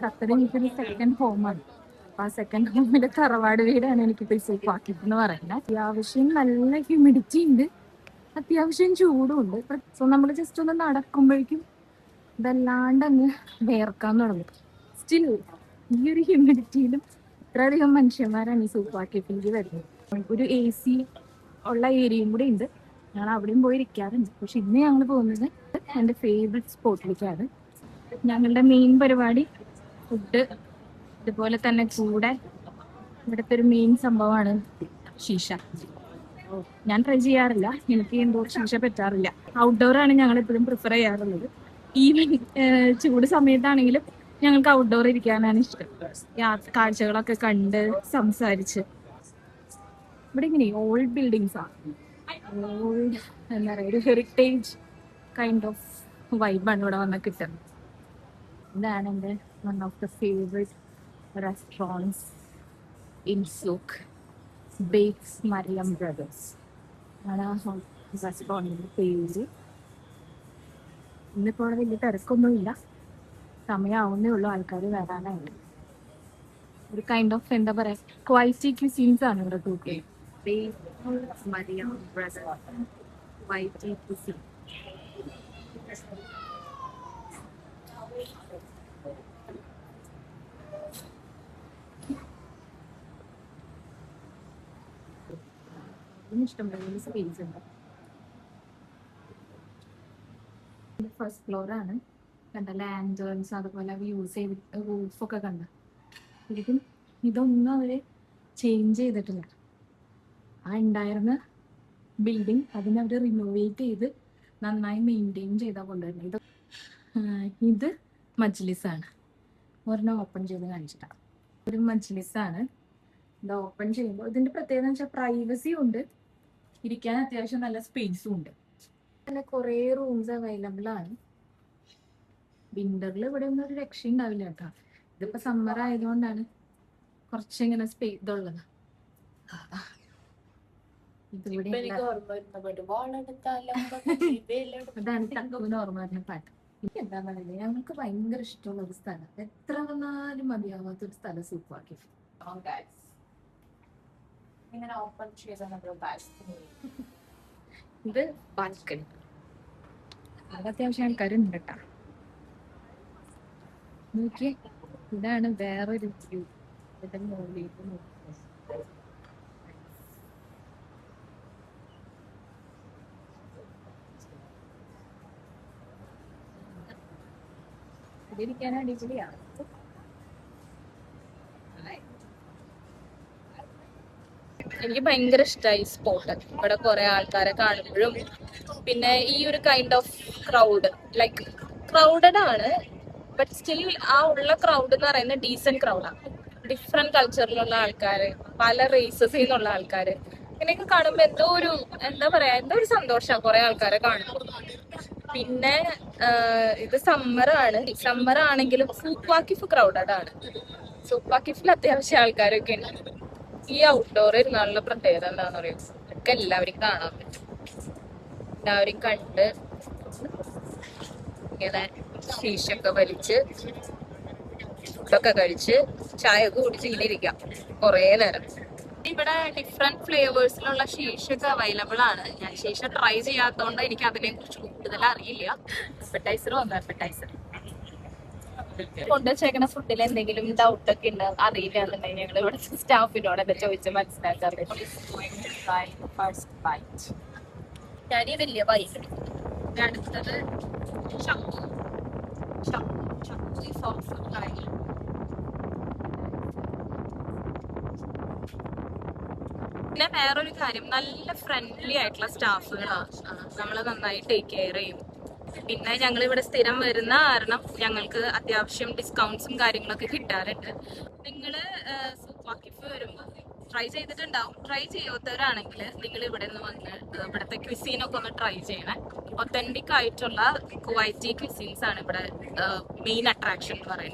Qatar എനിക്കൊരു second ഹോമാണ്. അപ്പൊ ആ സെക്കൻഡ് ഹോമിന്റെ തറവാട് വീടാണ് എനിക്കിപ്പോ ഈ സൂപ്പ് ആക്കിയിട്ട് എന്ന് പറയുന്നത്. അത്യാവശ്യം നല്ല ഹ്യൂമിഡിറ്റി ഉണ്ട്, അത്യാവശ്യം ചൂടും ഉണ്ട്. സോ നമ്മൾ ജസ്റ്റ് ഒന്ന് നടക്കുമ്പോഴേക്കും ഇതല്ലാണ്ട് അങ്ങ് വേർക്കാൻ തുടങ്ങും. സ്റ്റിൽ ഈ ഒരു ഹ്യൂമിഡിറ്റിയിലും ഇത്രയധികം മനുഷ്യന്മാരാണ് ഈ സൂപ്പ് ആക്കിയിട്ടിലേക്ക് വരുന്നത്. ഒരു AC ഉള്ള ഏരിയയും കൂടെ ഉണ്ട്, ഞങ്ങൾ അവിടെയും പോയി ഇരിക്കാറുണ്ട്. പക്ഷെ ഇന്ന് ഞങ്ങൾ പോകുന്നത് എൻ്റെ ഫേവറേറ്റ് സ്പോട്ടിലേക്കാണ്. ഞങ്ങളുടെ മെയിൻ പരിപാടി ഫുഡ്, ഇതുപോലെ തന്നെ കൂടെ ഇവിടുത്തെ ഒരു മെയിൻ സംഭവമാണ് ശീഷ. ഞാൻ ട്രൈ ചെയ്യാറില്ല, എനിക്ക് എന്തോ ശീഷ പറ്റാറില്ല. ഔട്ട്ഡോർ ആണ് ഞങ്ങൾ എപ്പോഴും പ്രിഫർ ചെയ്യാറുള്ളത്. ഈവൻ ചൂട് സമയത്താണെങ്കിലും ഞങ്ങൾക്ക് ഔട്ട്ഡോർ ഇരിക്കാനാണ് ഇഷ്ടം. കാഴ്ചകളൊക്കെ കണ്ട് സംസാരിച്ച്. ഇവിടെ ഇങ്ങനെ ഓൾഡ് ബിൽഡിങ്സ് ആണ്, ഓൾഡ് എന്താ പറയുക, ഒരു ഹെറിറ്റേജ് കൈൻഡ് ഓഫ് വൈബാണ് ഇവിടെ വന്ന് കിട്ടുന്നത്. ഇതാണ് എൻ്റെ one of the favourite restaurants in souk, bakes Mariyam brothers ആണ് റെസ്റ്റോറൻറ്റിൻ്റെ പേര്. ഇന്നിപ്പോൾ അവിടെ വലിയ തിരക്കൊന്നുമില്ല, സമയമാവുന്നേ ഉള്ളൂ, ആൾക്കാർ വരാനായിട്ട്. ഒരു കൈൻഡ് ഓഫ് എന്താ പറയുക, ക്വൈറ്റി ക്യൂസീൻസ് ആണ് ഇവിടെ കൂട്ടി. മറിയം ബ്രദേഴ്സ് ക്വൈറ്റി ക്യൂസീൻ. ഇഷ്ടംപോലെ സ്പേസ് ഉണ്ട്. ഫസ്റ്റ് ഫ്ലോർ ആണ്, കണ്ട ലാൻഡേൺസ് അതുപോലെ യൂസ് ചെയ്ത് റൂഫൊക്കെ കണ്ട. ശരിക്കും ഇതൊന്നും അവര് ചേഞ്ച് ചെയ്തിട്ടില്ല. ആ ഉണ്ടായിരുന്ന ബിൽഡിംഗ് അതിനവർ റിനോവേറ്റ് ചെയ്ത് നന്നായി മെയിൻറ്റെയിൻ ചെയ്താൽ കൊണ്ടുവരുന്നത്. ഇത് മജ്ലിസാണ്, ഒരെണ്ണം ഓപ്പൺ ചെയ്ത് കാണിച്ചിട്ടാണ്. ഒരു മജ്ലിസാണ് ഇത്. ഓപ്പൺ ചെയ്യുമ്പോൾ ഇതിന്റെ പ്രത്യേകത എന്ന് വെച്ചാൽ പ്രൈവസി ഉണ്ട്, ഇരിക്കാൻ അത്യാവശ്യം നല്ല സ്പേസും ഉണ്ട്. പിന്നെ കുറേ റൂംസ് അവൈലബിൾ ആണ്. വിന്ററിൽ ഇവിടെ ഒന്നും ഒരു രക്ഷ ഉണ്ടാവില്ല കേട്ടോ. ഇതിപ്പോ സമ്മർ ആയതുകൊണ്ടാണ് കുറച്ചിങ്ങനെ സ്പേസ് ഇതുള്ളത്. അതാണ് തക്കുവിന് ഓർമ്മ വരുന്ന പാട്ട്. എനിക്ക് എന്താ പറയുക, ഞങ്ങൾക്ക് ഭയങ്കര ഇഷ്ടമുള്ള ഒരു സ്ഥലം, എത്ര വന്നാലും മതിയാവാത്തൊരു സ്ഥലം സൂപ്പാക്കി. ഇത് ബാൽക്കണി, അത് അത്യാവശ്യം ആൾക്കാരുണ്ട് കേട്ടാ. നോക്കിയേ, ഇതാണ് വേറൊരു വ്യൂ. ഇതിന്റെ മുകളിലേക്ക് ഇതിരിക്കാൻ അടിപൊളിയാണ്. എനിക്ക് ഭയങ്കര ഇഷ്ടമായി സ്പോട്ട്. ഇവിടെ കുറെ ആൾക്കാരെ കാണുമ്പോഴും പിന്നെ ഈ ഒരു kind of crowd, like crowded ആണ്, ബട്ട് സ്റ്റിൽ ആ ഉള്ള ക്രൗഡ് എന്ന് പറയുന്നത് ഡീസന്റ് ക്രൗഡാണ്. ഡിഫറെന്റ് കൾച്ചറിലുള്ള ആൾക്കാര്, പല റേസസിൽ നിന്നുള്ള ആൾക്കാര്, ഇങ്ങനെയൊക്കെ കാണുമ്പോൾ എന്തോ ഒരു എന്താ പറയാ, എന്തോ ഒരു സന്തോഷമാണ് കുറെ ആൾക്കാരെ കാണുമ്പോൾ. പിന്നെ ഇത് സമ്മർ ആണെങ്കിലും സൂക്ക് വാക്കിഫ് ക്രൗഡഡ് ആണ്. സൂക്ക് വാക്കിഫിൽ അത്യാവശ്യം ആൾക്കാരൊക്കെ ഉണ്ട്. ഈ ഔട്ട്ഡോർ ഇരുന്നാലുള്ള പ്രത്യേകത എന്താന്ന് പറയുക, ഒക്കെ എല്ലാവരും കാണാൻ പറ്റും. എല്ലാവരും കണ്ട് ഇങ്ങനെ ശീശൊക്കെ വലിച്ച് ഫുഡൊക്കെ കഴിച്ച് ചായ ഒക്കെ കുടിച്ച് ഇങ്ങനെ ഇരിക്കാം കുറേ നേരം. ഇവിടെ ഡിഫറെന്റ് ഫ്ലേവേഴ്സിലുള്ള ശീശൊക്കെ അവൈലബിൾ ആണ്. ഞാൻ ശീശ ട്രൈ ചെയ്യാത്തതുകൊണ്ട് എനിക്ക് അതിനെ കുറിച്ച് കൂടുതൽ അറിയില്ല. അപ്പറ്റൈസർ വന്നു, അപ്പറ്റൈസർ കൊണ്ടുവച്ചേക്കണ ഫുഡിൽ എന്തെങ്കിലും ഡൗട്ട് ഒക്കെ ഉണ്ട്, അറിയില്ല എന്നുണ്ടെങ്കിൽ ഞങ്ങൾ ഇവിടെ സ്റ്റാഫിനോടൊക്കെ ചോദിച്ച് മനസ്സിലാക്കാറുണ്ട്. ഞാൻ വലിയ ബൈക്ക്. അടുത്തത് പിന്നെ വേറൊരു കാര്യം, നല്ല ഫ്രണ്ട്ലി ആയിട്ടുള്ള സ്റ്റാഫുകളാണ്, നമ്മളെ നന്നായി ടേക്ക് കെയർ ചെയ്യും. പിന്നെ ഞങ്ങൾ ഇവിടെ സ്ഥിരം വരുന്ന കാരണം ഞങ്ങൾക്ക് അത്യാവശ്യം ഡിസ്കൗണ്ട്സും കാര്യങ്ങളൊക്കെ കിട്ടാറുണ്ട്. നിങ്ങൾ സൂക്ക് വാക്കിഫ് വരുമ്പോൾ ട്രൈ ചെയ്തിട്ടുണ്ടാവും. ട്രൈ ചെയ്യാത്തവരാണെങ്കിൽ നിങ്ങൾ ഇവിടെ നിന്ന് വന്ന് ഇവിടുത്തെ ക്വിസീനൊക്കെ ഒന്ന് ട്രൈ ചെയ്യണേ. ഒത്തന്റിക് ആയിട്ടുള്ള ക്വൈറ്റി ക്വിസീൻസ് ആണ് ഇവിടെ മെയിൻ അട്രാക്ഷൻ എന്ന് പറയുന്നത്.